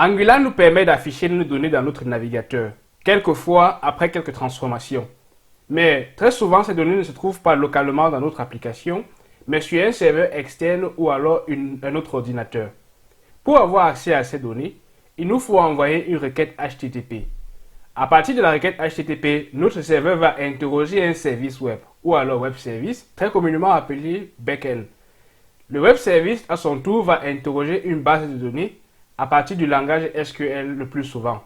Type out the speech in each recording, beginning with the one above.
Angular nous permet d'afficher nos données dans notre navigateur, quelquefois après quelques transformations. Mais très souvent, ces données ne se trouvent pas localement dans notre application, mais sur un serveur externe ou alors un autre ordinateur. Pour avoir accès à ces données, il nous faut envoyer une requête HTTP. À partir de la requête HTTP, notre serveur va interroger un service web ou alors web service, très communément appelé backend. Le web service, à son tour, va interroger une base de données à partir du langage SQL le plus souvent.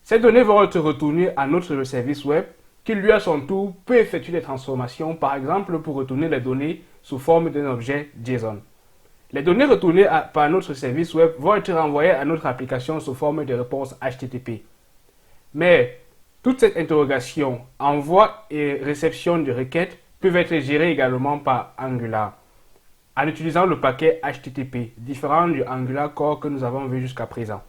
Ces données vont être retournées à notre service web qui, lui, à son tour, peut effectuer des transformations, par exemple pour retourner les données sous forme d'un objet JSON. Les données retournées par notre service web vont être renvoyées à notre application sous forme de réponse HTTP. Mais toute cette interrogation, envoi et réception de requêtes peuvent être gérées également par Angular, en utilisant le paquet HTTP, différent du Angular Core que nous avons vu jusqu'à présent.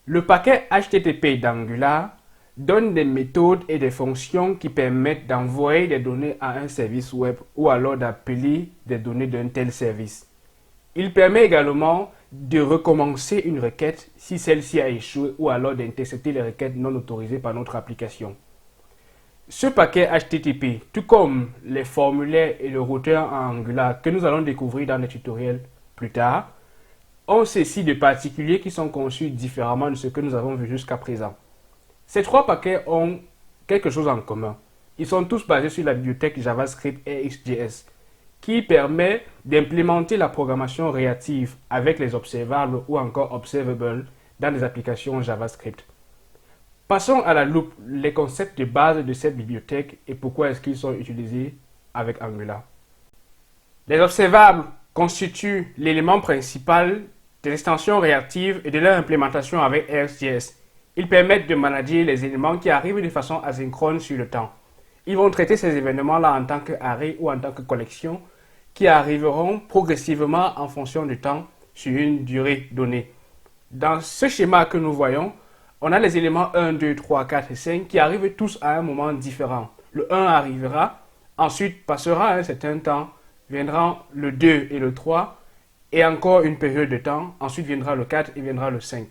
Le paquet HTTP d'Angular donne des méthodes et des fonctions qui permettent d'envoyer des données à un service web ou alors d'appeler des données d'un tel service. Il permet également de recommencer une requête si celle-ci a échoué ou alors d'intercepter les requêtes non autorisées par notre application. Ce paquet HTTP, tout comme les formulaires et le routeur en Angular que nous allons découvrir dans les tutoriels plus tard, ont ceci de particulier qui sont conçus différemment de ce que nous avons vu jusqu'à présent. Ces trois paquets ont quelque chose en commun. Ils sont tous basés sur la bibliothèque JavaScript AXJS, qui permet d'implémenter la programmation réactive avec les observables ou encore observables dans des applications JavaScript. Passons à la loupe les concepts de base de cette bibliothèque et pourquoi est-ce qu'ils sont utilisés avec Angular. Les observables constituent l'élément principal des extensions réactives et de leur implémentation avec AXJS. Ils permettent de manager les éléments qui arrivent de façon asynchrone sur le temps. Ils vont traiter ces événements-là en tant qu'array ou en tant que collection qui arriveront progressivement en fonction du temps sur une durée donnée. Dans ce schéma que nous voyons, on a les éléments 1, 2, 3, 4 et 5 qui arrivent tous à un moment différent. Le 1 arrivera, ensuite passera un certain temps, viendront le 2 et le 3 et encore une période de temps, ensuite viendra le 4 et viendra le 5.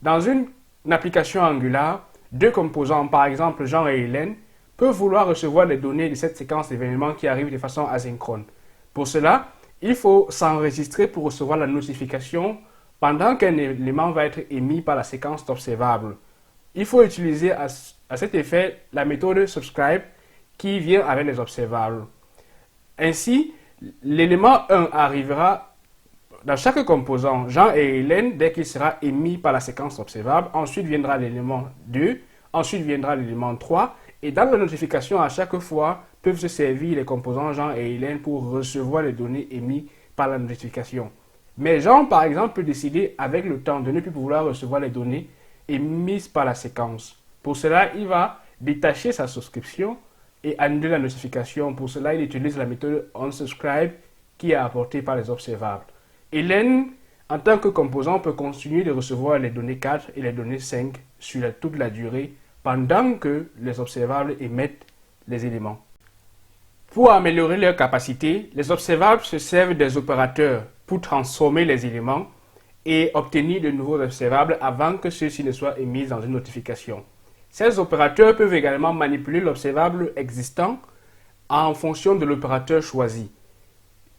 Dans une application Angular, deux composants, par exemple Jean et Hélène, peuvent vouloir recevoir les données de cette séquence d'événements qui arrivent de façon asynchrone. Pour cela, il faut s'enregistrer pour recevoir la notification pendant qu'un élément va être émis par la séquence d'observables. Il faut utiliser à cet effet la méthode subscribe qui vient avec les observables. Ainsi, l'élément 1 arrivera dans chaque composant, Jean et Hélène, dès qu'il sera émis par la séquence observable. Ensuite viendra l'élément 2, ensuite viendra l'élément 3. Et dans la notification, à chaque fois, peuvent se servir les composants Jean et Hélène pour recevoir les données émises par la notification. Mais Jean, par exemple, peut décider avec le temps de ne plus pouvoir recevoir les données émises par la séquence. Pour cela, il va détacher sa souscription et annuler la notification. Pour cela, il utilise la méthode onSubscribe qui est apportée par les observables. Hélène, en tant que composant, peut continuer de recevoir les données 4 et les données 5 sur toute la durée pendant que les observables émettent les éléments. Pour améliorer leur capacité, les observables se servent des opérateurs pour transformer les éléments et obtenir de nouveaux observables avant que ceux-ci ne soient émis dans une notification. Ces opérateurs peuvent également manipuler l'observable existant en fonction de l'opérateur choisi.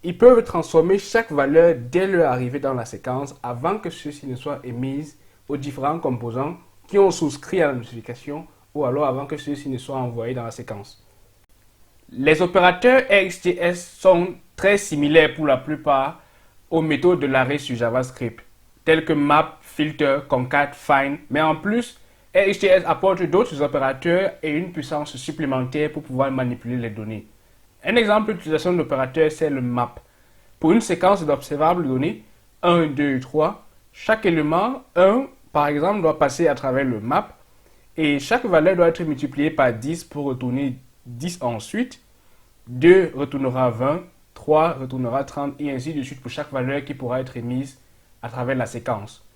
Ils peuvent transformer chaque valeur dès leur arrivée dans la séquence avant que ceux-ci ne soient émis aux différents composants qui ont souscrit à la notification ou alors avant que ceux-ci ne soient envoyés dans la séquence. Les opérateurs AXJS sont très similaires pour la plupart aux méthodes de l'array sur JavaScript, telles que map, filter, concat, find, mais en plus, AXJS apporte d'autres opérateurs et une puissance supplémentaire pour pouvoir manipuler les données. Un exemple d'utilisation d'opérateur, c'est le map. Pour une séquence d'observables données, 1, 2, 3, chaque élément, 1, par exemple, doit passer à travers le map et chaque valeur doit être multipliée par 10 pour retourner 10 ensuite. 2 retournera 20, 3 retournera 30 et ainsi de suite pour chaque valeur qui pourra être émise à travers la séquence.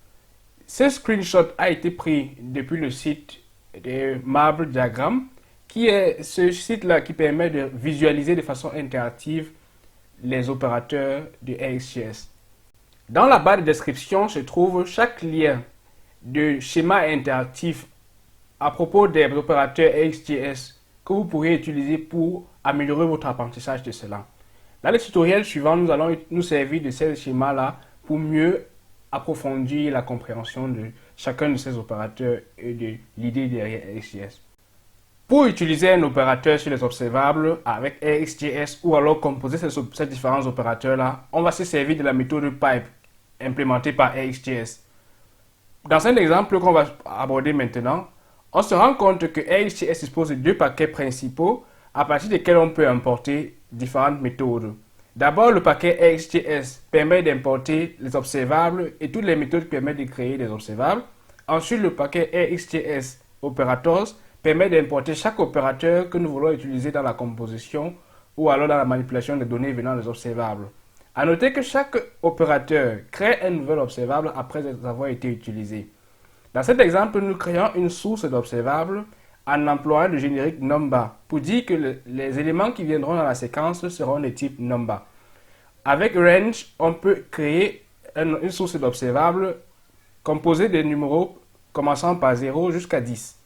Ce screenshot a été pris depuis le site de Marble Diagram, qui est ce site-là qui permet de visualiser de façon interactive les opérateurs de AXJS. Dans la barre de description se trouve chaque lien de schémas interactifs à propos des opérateurs XGS que vous pourrez utiliser pour améliorer votre apprentissage de cela. Dans le tutoriel suivant, nous allons nous servir de ces schémas-là pour mieux approfondir la compréhension de chacun de ces opérateurs et de l'idée derrière XGS. Pour utiliser un opérateur sur les observables avec XGS ou alors composer ces différents opérateurs-là, on va se servir de la méthode pipe implémentée par XGS. Dans cet exemple qu'on va aborder maintenant, on se rend compte que XGS dispose de deux paquets principaux à partir desquels on peut importer différentes méthodes. D'abord, le paquet XGS permet d'importer les observables et toutes les méthodes permettent de créer des observables. Ensuite, le paquet XGS Operators permet d'importer chaque opérateur que nous voulons utiliser dans la composition ou alors dans la manipulation des données venant des observables. A noter que chaque opérateur crée un nouvel observable après avoir été utilisé. Dans cet exemple, nous créons une source d'observables en employant le générique number pour dire que les éléments qui viendront dans la séquence seront de type number. Avec range, on peut créer une source d'observables composée de numéros commençant par 0 jusqu'à 10.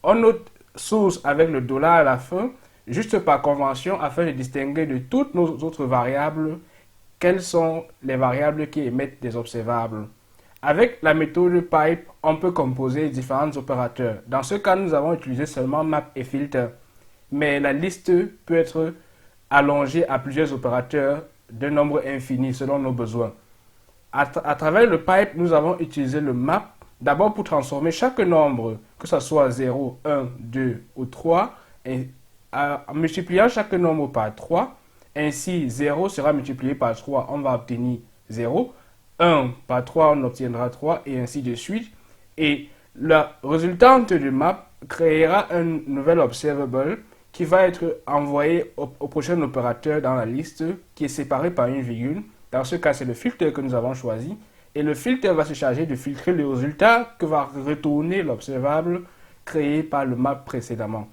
On note source avec le dollar à la fin, juste par convention afin de distinguer de toutes nos autres variables quelles sont les variables qui émettent des observables. Avec la méthode pipe, on peut composer différents opérateurs. Dans ce cas, nous avons utilisé seulement map et filter, mais la liste peut être allongée à plusieurs opérateurs d'un nombre infini selon nos besoins. À travers le pipe, nous avons utilisé le map d'abord pour transformer chaque nombre, que ce soit 0, 1, 2 ou 3, et en multipliant chaque nombre par 3. Ainsi, 0 sera multiplié par 3, on va obtenir 0. 1 par 3, on obtiendra 3, et ainsi de suite. Et la résultante du map créera un nouvel observable qui va être envoyé au prochain opérateur dans la liste qui est séparé par une virgule. Dans ce cas, c'est le filtre que nous avons choisi. Et le filtre va se charger de filtrer le résultat que va retourner l'observable créé par le map précédemment.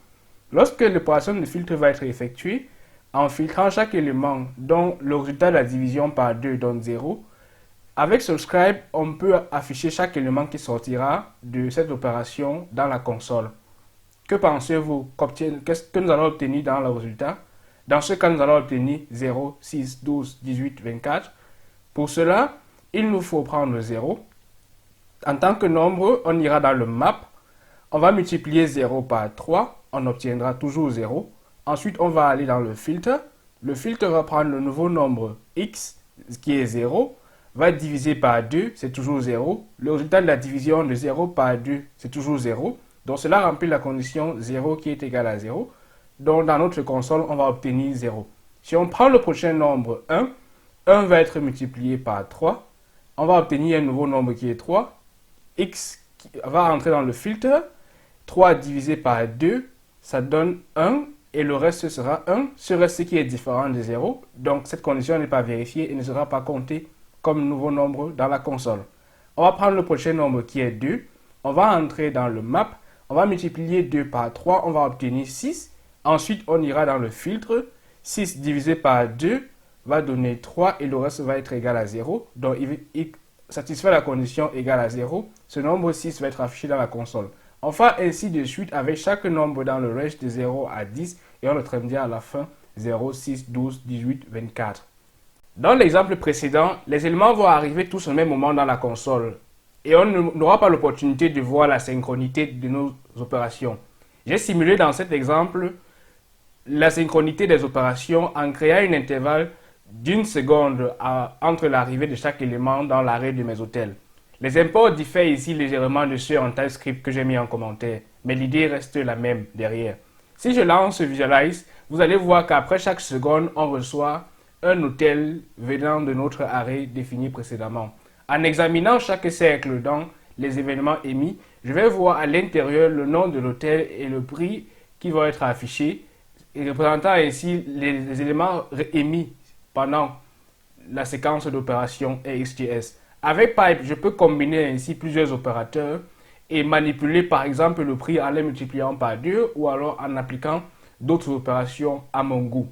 Lorsque l'opération de filtre va être effectuée, en filtrant chaque élément dont le résultat de la division par 2 donne 0, avec subscribe, on peut afficher chaque élément qui sortira de cette opération dans la console. Que pensez-vous? Qu'est-ce que nous allons obtenir dans le résultat? Dans ce cas, nous allons obtenir 0, 6, 12, 18, 24. Pour cela, il nous faut prendre 0. En tant que nombre, on ira dans le map. On va multiplier 0 par 3. On obtiendra toujours 0. Ensuite, on va aller dans le filtre. Le filtre va prendre le nouveau nombre x, qui est 0, va diviser par 2, c'est toujours 0. Le résultat de la division de 0 par 2, c'est toujours 0. Donc, cela remplit la condition 0 qui est égal à 0. Donc, dans notre console, on va obtenir 0. Si on prend le prochain nombre 1, 1 va être multiplié par 3. On va obtenir un nouveau nombre qui est 3. X va entrer dans le filtre. 3 divisé par 2, ça donne 1. Et le reste sera 1. Ce reste qui est différent de 0. Donc, cette condition n'est pas vérifiée et ne sera pas comptée comme nouveau nombre dans la console. On va prendre le prochain nombre qui est 2. On va entrer dans le map. On va multiplier 2 par 3. On va obtenir 6. Ensuite, on ira dans le filtre. 6 divisé par 2 va donner 3 et le reste va être égal à 0. Donc, il satisfait la condition égale à 0. Ce nombre 6 va être affiché dans la console. On fera ainsi de suite avec chaque nombre dans le range de 0 à 10 et on le traduira à la fin 0, 6, 12, 18, 24. Dans l'exemple précédent, les éléments vont arriver tous au même moment dans la console et on n'aura pas l'opportunité de voir la synchronité de nos opérations. J'ai simulé dans cet exemple la synchronité des opérations en créant un intervalle d'1 seconde entre l'arrivée de chaque élément dans l'arrêt de mes hôtels. Les imports diffèrent ici légèrement de ceux en TypeScript que j'ai mis en commentaire, mais l'idée reste la même derrière. Si je lance Visualize, vous allez voir qu'après chaque seconde, on reçoit un hôtel venant de notre arrêt défini précédemment. En examinant chaque cercle dans les événements émis, je vais voir à l'intérieur le nom de l'hôtel et le prix qui vont être affichés, et représentant ainsi les éléments émis pendant la séquence d'opération XGS. Avec Pipe, je peux combiner ainsi plusieurs opérateurs et manipuler par exemple le prix en les multipliant par 2 ou alors en appliquant d'autres opérations à mon goût.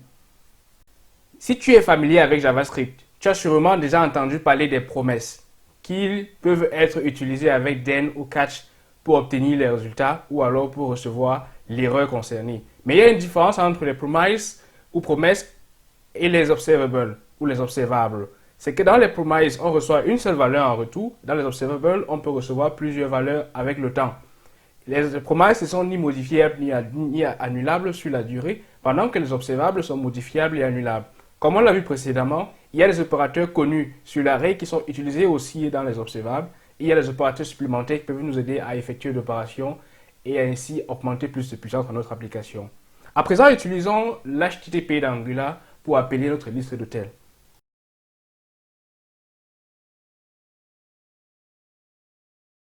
Si tu es familier avec JavaScript, tu as sûrement déjà entendu parler des promesses. qu'ils peuvent être utilisés avec then ou catch pour obtenir les résultats ou alors pour recevoir l'erreur concernée. Mais il y a une différence entre les promises ou promesses et les observables ou les observables. C'est que dans les promises, on reçoit une seule valeur en retour. Dans les observables, on peut recevoir plusieurs valeurs avec le temps. Les promises ne sont ni modifiables ni annulables sur la durée, pendant que les observables sont modifiables et annulables. Comme on l'a vu précédemment, il y a des opérateurs connus sur l'array qui sont utilisés aussi dans les observables. Et il y a des opérateurs supplémentaires qui peuvent nous aider à effectuer l'opération et à ainsi augmenter plus de puissance dans notre application. À présent, utilisons l'HTTP d'Angular pour appeler notre liste d'hôtels.